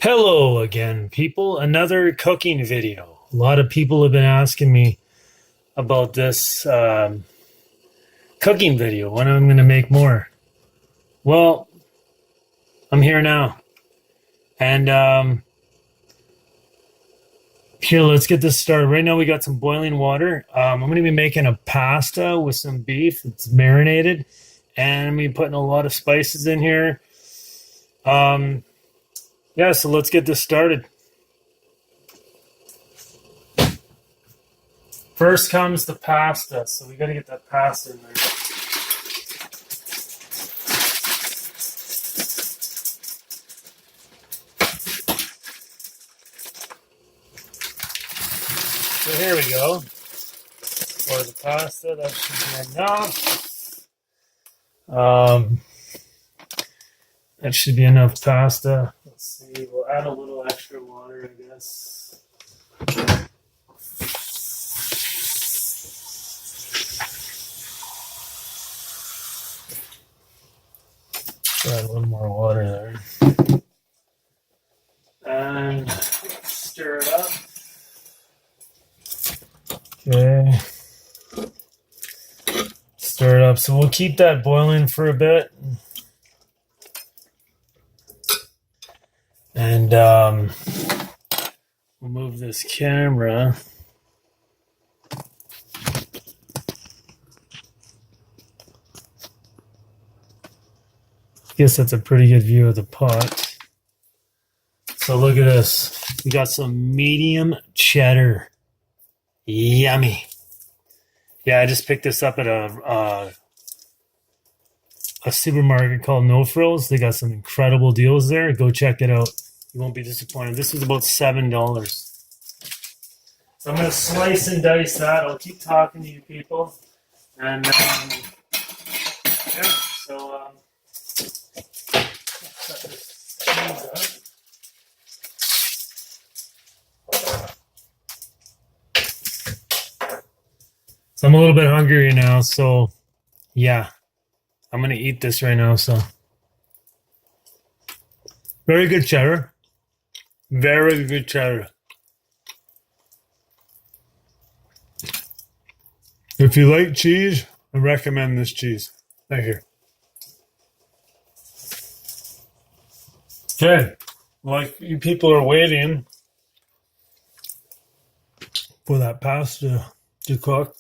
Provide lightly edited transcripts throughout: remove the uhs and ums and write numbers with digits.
Hello again, people. Another cooking video. A lot of people have been asking me about this cooking video, when I'm going to make more. Well, I'm here now. And here, let's get this started. Right now, we got some boiling water. I'm going to be making a pasta with some beef. It's marinated. And I'm going to be putting a lot of spices in here. Yeah, so let's get this started. First comes the pasta, so we got to get that pasta in there. So here we go. For the pasta, that should be enough. That should be enough pasta. Let's see, we'll add a little extra water, I guess. Add a little more water there. And stir it up. Okay. Stir it up. So we'll keep that boiling for a bit. And we'll move this camera. Guess that's a pretty good view of the pot. So look at this. We got some medium cheddar. Yummy. Yeah, I just picked this up at a supermarket called No Frills. They got some incredible deals there. Go check it out. You won't be disappointed. This was about $7. So I'm going to slice and dice that. I'll keep talking to you people. And yeah, so set this cheese up. So I'm a little bit hungry now, so yeah, I'm going to eat this right now. So very good cheddar. Very good cheddar. If you like cheese, I recommend this cheese. Right here. Okay. Like you people are waiting for that pasta to cook.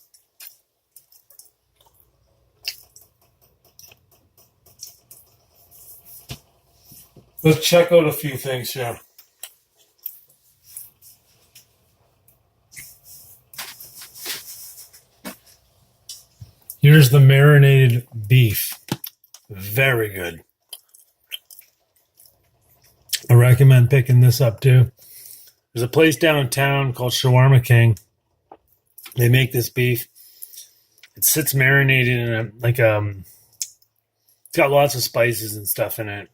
Let's check out a few things here. Here's the marinated beef. Very good. I recommend picking this up too. There's a place downtown called Shawarma King. They make this beef. It sits marinated in it's got lots of spices and stuff in it.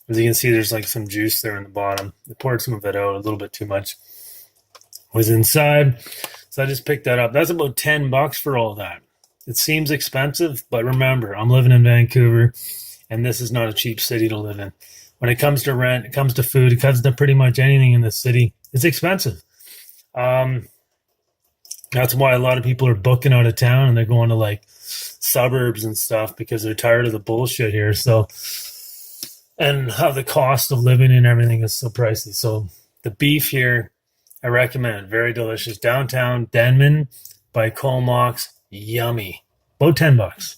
As you can see, there's like some juice there in the bottom. I poured some of it out, a little bit too much. Was inside. So I just picked that up. That's about $10 for all that. It seems expensive, but remember, I'm living in Vancouver, and this is not a cheap city to live in. When it comes to rent, it comes to food, it comes to pretty much anything in this city, it's expensive. That's why a lot of people are booking out of town and they're going to like suburbs and stuff because they're tired of the bullshit here. So, and how the cost of living and everything is so pricey. So the beef here, I recommend. Very delicious. Downtown Denman by Comox. Yummy. About $10.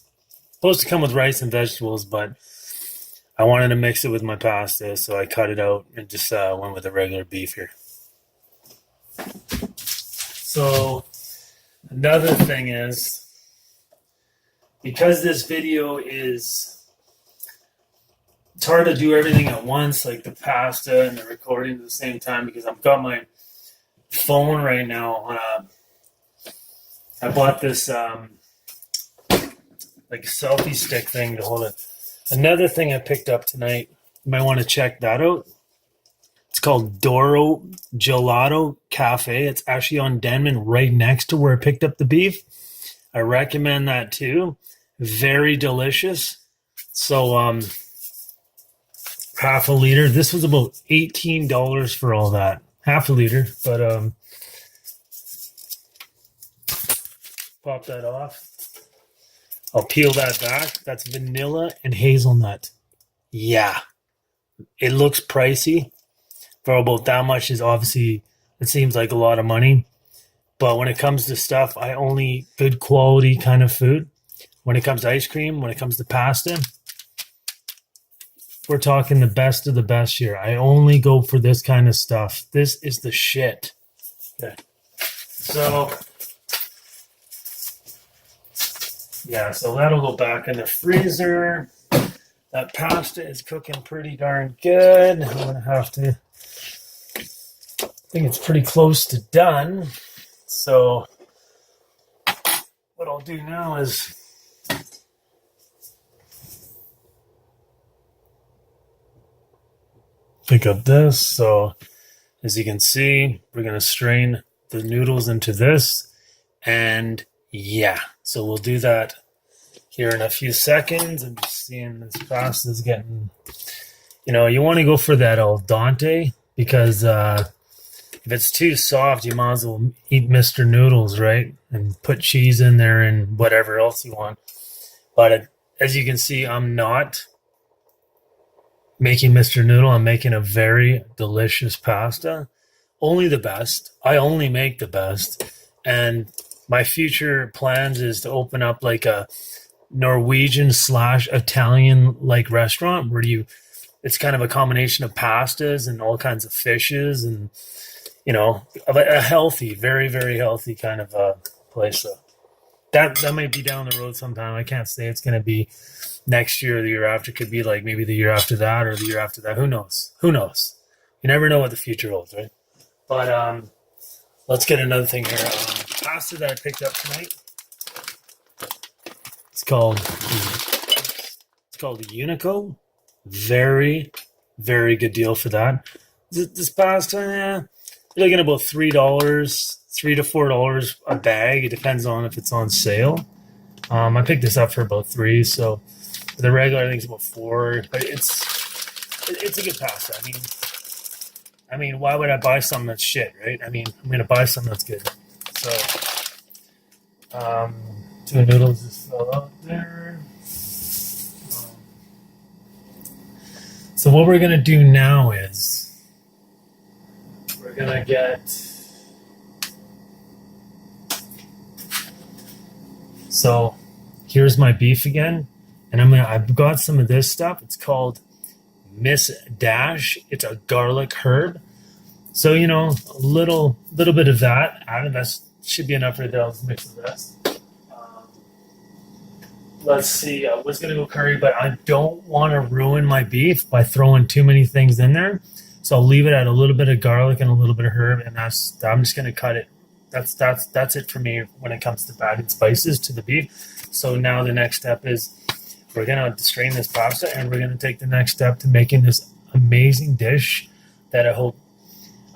Supposed to come with rice and vegetables, but I wanted to mix it with my pasta, so I cut it out and just went with the regular beef here. So another thing is, because this video is, it's hard to do everything at once, like the pasta and the recording at the same time, because I've got my phone right now on I bought this like selfie stick thing to hold it. Another thing I picked up tonight, you might want to check that out. It's called Doro Gelato Cafe. It's actually on Denman, right next to where I picked up the beef. I recommend that too. Very delicious. So half a liter. This was about $18 for all that. Half a liter, but pop that off. I'll peel that back. That's vanilla and hazelnut. Yeah. It looks pricey. For about that much is obviously, it seems like a lot of money. But when it comes to stuff, I only eat good quality kind of food. When it comes to ice cream, when it comes to pasta, we're talking the best of the best here. I only go for this kind of stuff. This is the shit. Okay. So, yeah, so that'll go back in the freezer. That pasta is cooking pretty darn good. I'm going to have to, I think it's pretty close to done. So, what I'll do now is pick up this. So, as you can see, we're going to strain the noodles into this. And yeah, so we'll do that here in a few seconds. I'm just seeing this pasta is getting, you want to go for that al dente because if it's too soft, you might as well eat Mr. Noodles, right? And put cheese in there and whatever else you want. But as you can see, I'm not making Mr. Noodle. I'm making a very delicious pasta. Only the best. I only make the best. And my future plans is to open up like a Norwegian / Italian like restaurant where it's kind of a combination of pastas and all kinds of fishes and a healthy, very, very healthy kind of place. So that might be down the road sometime. I can't say it's going to be next year or the year after. Could be like maybe the year after that or the year after that. Who knows? You never know what the future holds, right? But let's get another thing here. Pasta that I picked up tonight. It's called Unico. Very, very good deal for that. This pasta, you're looking at about $3, $3 to $4 a bag. It depends on if it's on sale. I picked this up for about $3, so the regular I think is about $4. But it's a good pasta. I mean, why would I buy something that's shit, right? I mean, I'm gonna buy something that's good. So, two noodles just fell out there. So what we're gonna do now is we're gonna get. So here's my beef again, and I've got some of this stuff. It's called Miss Dash. It's a garlic herb. So a little bit of that added. That should be enough for the mix of this. Let's see. I was gonna go curry, but I don't want to ruin my beef by throwing too many things in there. So I'll leave it at a little bit of garlic and a little bit of herb, and I'm just gonna cut it. That's it for me when it comes to adding spices to the beef. So now the next step is we're gonna strain this pasta, and we're gonna take the next step to making this amazing dish that I hope.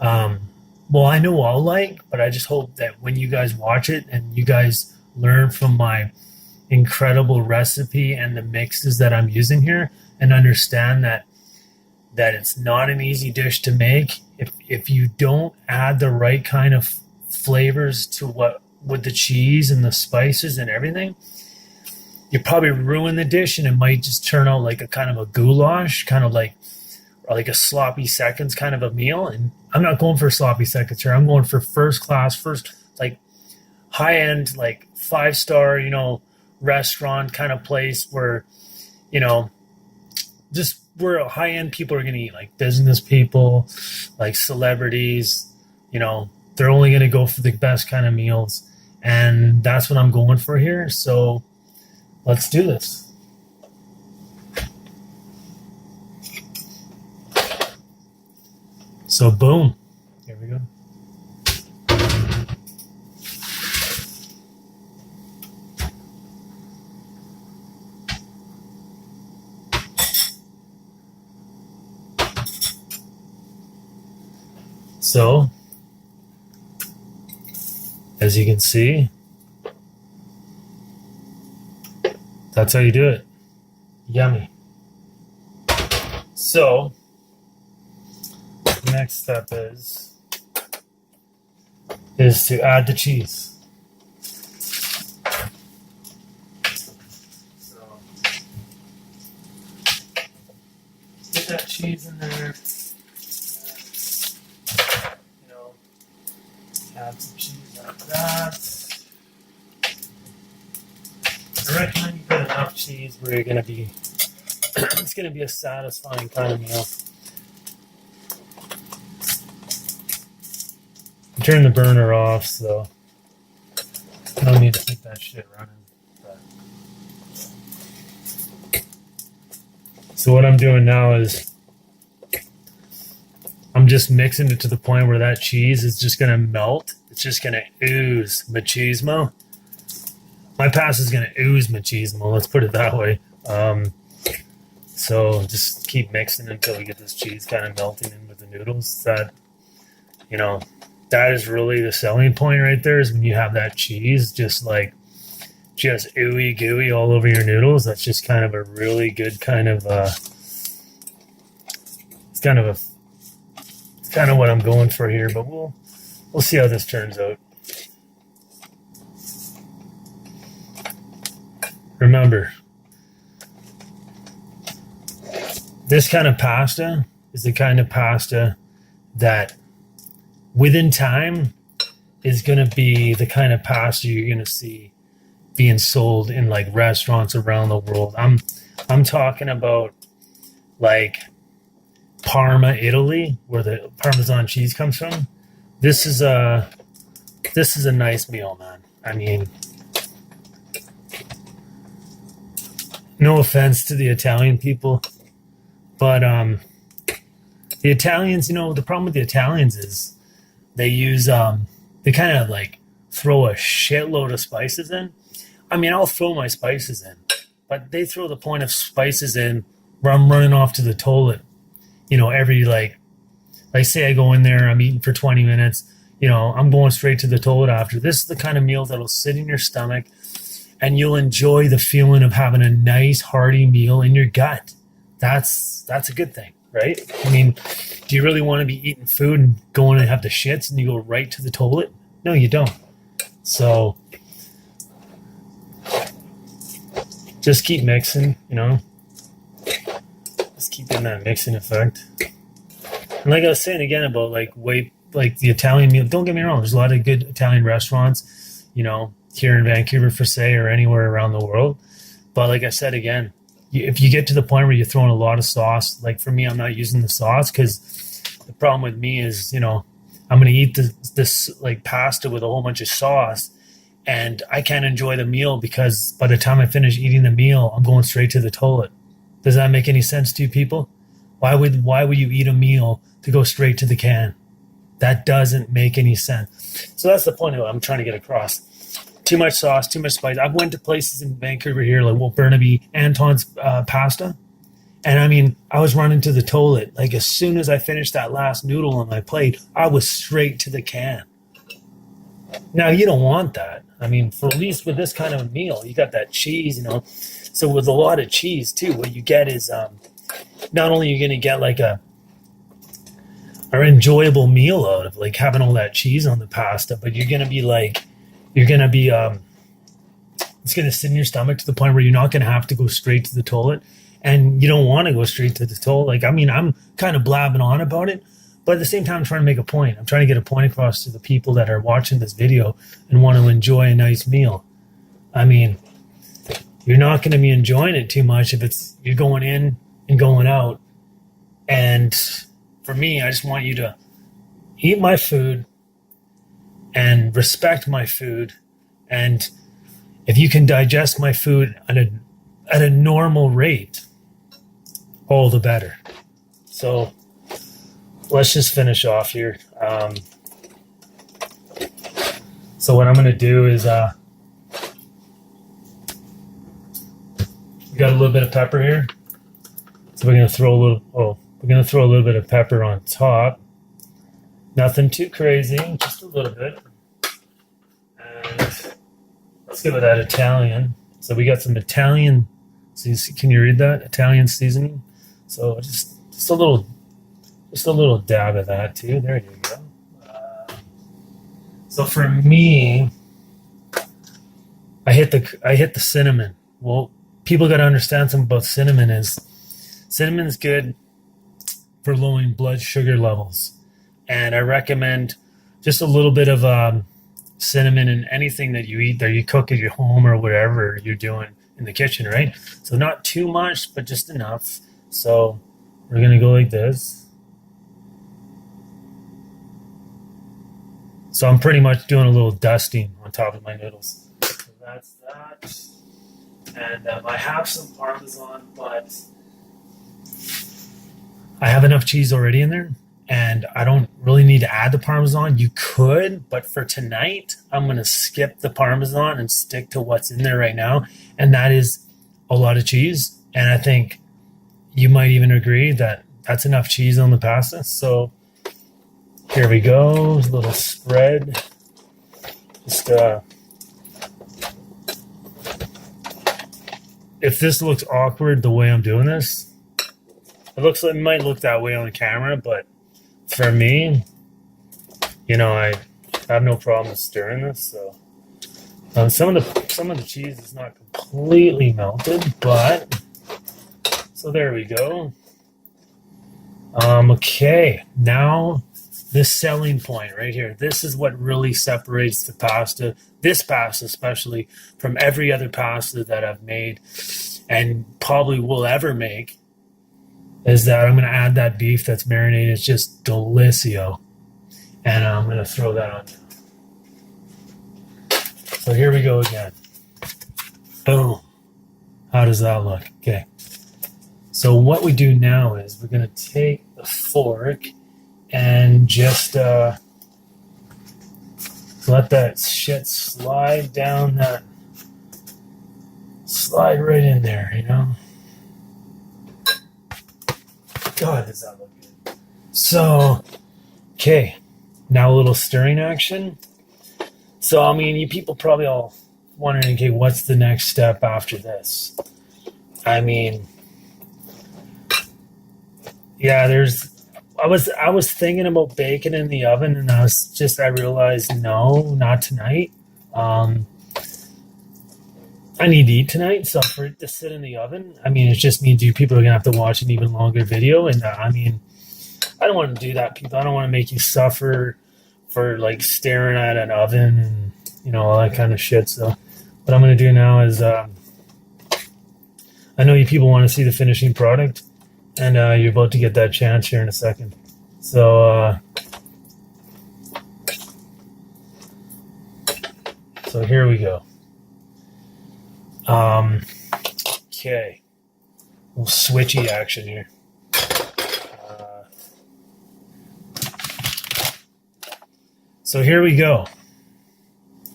I know I'll like, but I just hope that when you guys watch it and you guys learn from my incredible recipe and the mixes that I'm using here, and understand that it's not an easy dish to make if you don't add the right kind of flavors to what with the cheese and the spices and everything, you probably ruin the dish, and it might just turn out like a kind of a goulash, kind of like a sloppy seconds kind of a meal. And I'm not going for sloppy seconds here. I'm going for first class, like high end, like 5-star, restaurant kind of place where, just where high end people are going to eat, like business people, like celebrities, they're only going to go for the best kind of meals. And that's what I'm going for here. So let's do this. So boom, here we go. So, as you can see, that's how you do it. Yummy. So, the next step is to add the cheese. So, get that cheese in there. You know, add some cheese like that. I recommend you put enough cheese where you're gonna be. It's gonna be a satisfying kind of meal. Turn the burner off, so no need to keep that shit running. But. So what I'm doing now is I'm just mixing it to the point where that cheese is just gonna melt. It's just gonna ooze machismo. My pasta is gonna ooze machismo. Let's put it that way. So just keep mixing until we get this cheese kind of melting in with the noodles. That, you know, that is really the selling point right there, is when you have that cheese just ooey gooey all over your noodles. That's just kind of a really good kind of it's kind of what I'm going for here, but we'll see how this turns out. Remember, this kind of pasta is the kind of pasta that within time is going to be the kind of pasta you're going to see being sold in like restaurants around the world. I'm talking about like Parma, Italy, where the Parmesan cheese comes from. This is a nice meal, man. I mean, no offense to the Italian people, but the Italians, you know, the problem with the Italians is they use they kind of like throw a shitload of spices in. I mean, I'll throw my spices in, but they throw the point of spices in where I'm running off to the toilet. You know, every like say I go in there, I'm eating for 20 minutes, you know, I'm going straight to the toilet after. This is the kind of meal that'll sit in your stomach and you'll enjoy the feeling of having a nice hearty meal in your gut. That's a good thing, right? I mean, do you really want to be eating food and going and have the shits and you go right to the toilet? No, you don't. So just keep mixing, you know. Just keep getting that mixing effect. And like I was saying again about like the Italian meal, don't get me wrong, there's a lot of good Italian restaurants, you know, here in Vancouver for say, or anywhere around the world. But like I said again, if you get to the point where you're throwing a lot of sauce, like for me, I'm not using the sauce because the problem with me is, you know, I'm going to eat this like pasta with a whole bunch of sauce and I can't enjoy the meal because by the time I finish eating the meal, I'm going straight to the toilet. Does that make any sense to you people? Why would you eat a meal to go straight to the can? That doesn't make any sense. So that's the point of what I'm trying to get across. Too much sauce, too much spice. I've went to places in Vancouver here, like Burnaby, Anton's Pasta. And I mean, I was running to the toilet. Like as soon as I finished that last noodle on my plate, I was straight to the can. Now, you don't want that. I mean, for at least with this kind of a meal, you got that cheese, you know. So with a lot of cheese, too, what you get is not only you're going to get like an enjoyable meal out of like having all that cheese on the pasta, but you're going to be it's going to sit in your stomach to the point where you're not going to have to go straight to the toilet, and you don't want to go straight to the toilet. Like, I mean, I'm kind of blabbing on about it, but at the same time, I'm trying to make a point. I'm trying to get a point across to the people that are watching this video and want to enjoy a nice meal. I mean, you're not going to be enjoying it too much if you're going in and going out. And for me, I just want you to eat my food and respect my food. And if you can digest my food at a normal rate, all the better. So let's just finish off here. So what I'm going to do is we got a little bit of pepper here. So we're going to throw a little bit of pepper on top. Nothing too crazy, just a little bit. And let's give it that Italian. So we got some Italian, can you read that? Italian seasoning. So just just a little dab of that too. There you go. So for me, I hit the cinnamon. Well, people got to understand something about cinnamon is cinnamon's good for lowering blood sugar levels, and I recommend just a little bit of cinnamon in anything that you eat, that you cook at your home or whatever you're doing in the kitchen, right? So not too much, but just enough. So we're gonna go like this. So I'm pretty much doing a little dusting on top of my noodles. So that's that. And I have some Parmesan, but I have enough cheese already in there, and I don't really need to add the Parmesan. You could, but for tonight, I'm going to skip the Parmesan and stick to what's in there right now, and that is a lot of cheese. And I think you might even agree that that's enough cheese on the pasta. So here we go, a little spread. Just if this looks awkward the way I'm doing this, it might look that way on camera, but for me, I have no problem stirring this. So some of the cheese is not completely melted, but so there we go. Okay, now this selling point right here. This is what really separates the pasta, this pasta especially, from every other pasta that I've made and probably will ever make, is that I'm going to add that beef that's marinated. It's just delicio. And I'm going to throw that on. So here we go again. Boom. How does that look? Okay. So what we do now is we're going to take the fork and just let that shit slide down that, slide right in there, God, does that look good. So, okay, now a little stirring action. So, I mean, you people probably all wondering, okay, what's the next step after this? I mean, yeah, I was thinking about baking in the oven, and I realized, no, not tonight. I need to eat tonight, so for it to sit in the oven, I mean, it just means you people are gonna have to watch an even longer video, and I mean, I don't want to do that, people. I don't want to make you suffer for like staring at an oven and all that kind of shit. So, what I'm gonna do now is, I know you people want to see the finishing product, and you're about to get that chance here in a second. So, so here we go. Okay, a little switchy action here. So here we go.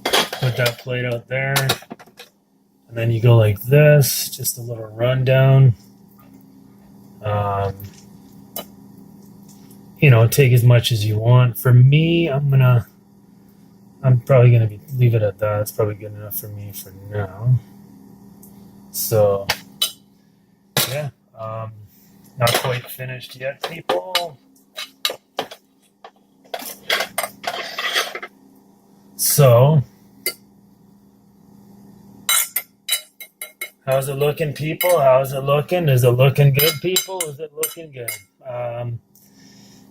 Put that plate out there, and then you go like this, just a little rundown. Take as much as you want. For me, I'm probably gonna leave it at that. It's probably good enough for me for now. So, yeah, not quite finished yet, people. So, how's it looking, people? How's it looking? Is it looking good, people? Is it looking good?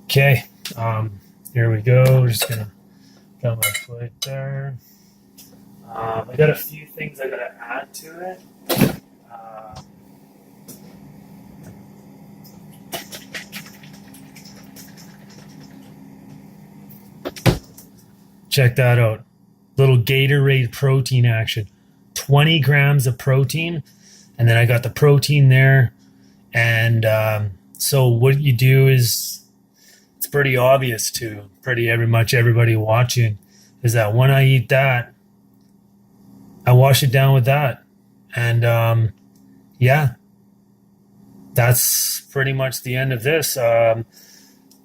Okay, here we go. We're just gonna got my plate there. I got a few things I gotta add to it. Check that out. Little Gatorade protein action. 20 grams of protein. And then I got the protein there. And so what you do is, it's pretty obvious to much everybody watching, is that when I eat that, I wash it down with that. And yeah, that's pretty much the end of this.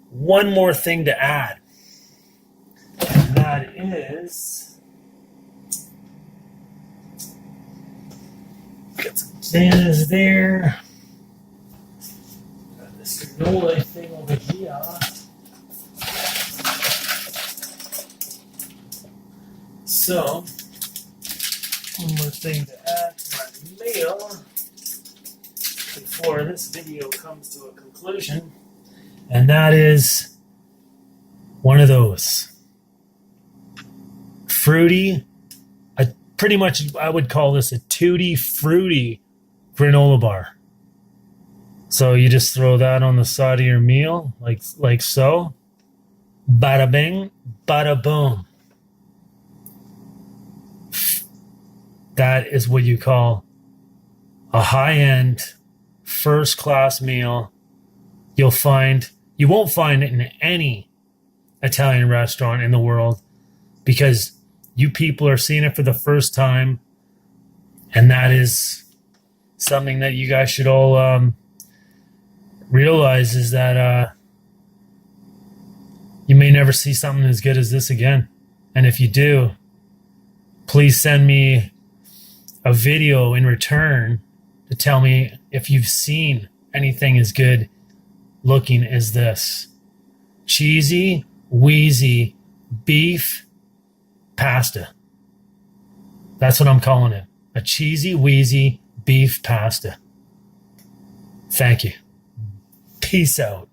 One more thing to add. And that is, get some potatoes there. Got this here. granola thing over here. So, one more thing to add to my meal before this video comes to a conclusion, and that is one of those fruity, pretty much I would call this a tutti fruity granola bar. So you just throw that on the side of your meal, like so. Bada bing, bada boom. That is what you call a high-end, first-class meal. You won't find it in any Italian restaurant in the world, because you people are seeing it for the first time, and that is something that you guys should all realize, is that you may never see something as good as this again. And if you do, please send me a video in return to tell me if you've seen anything as good looking as this. Cheesy, wheezy beef pasta. That's what I'm calling it. A cheesy, wheezy beef pasta. Thank you. Peace out.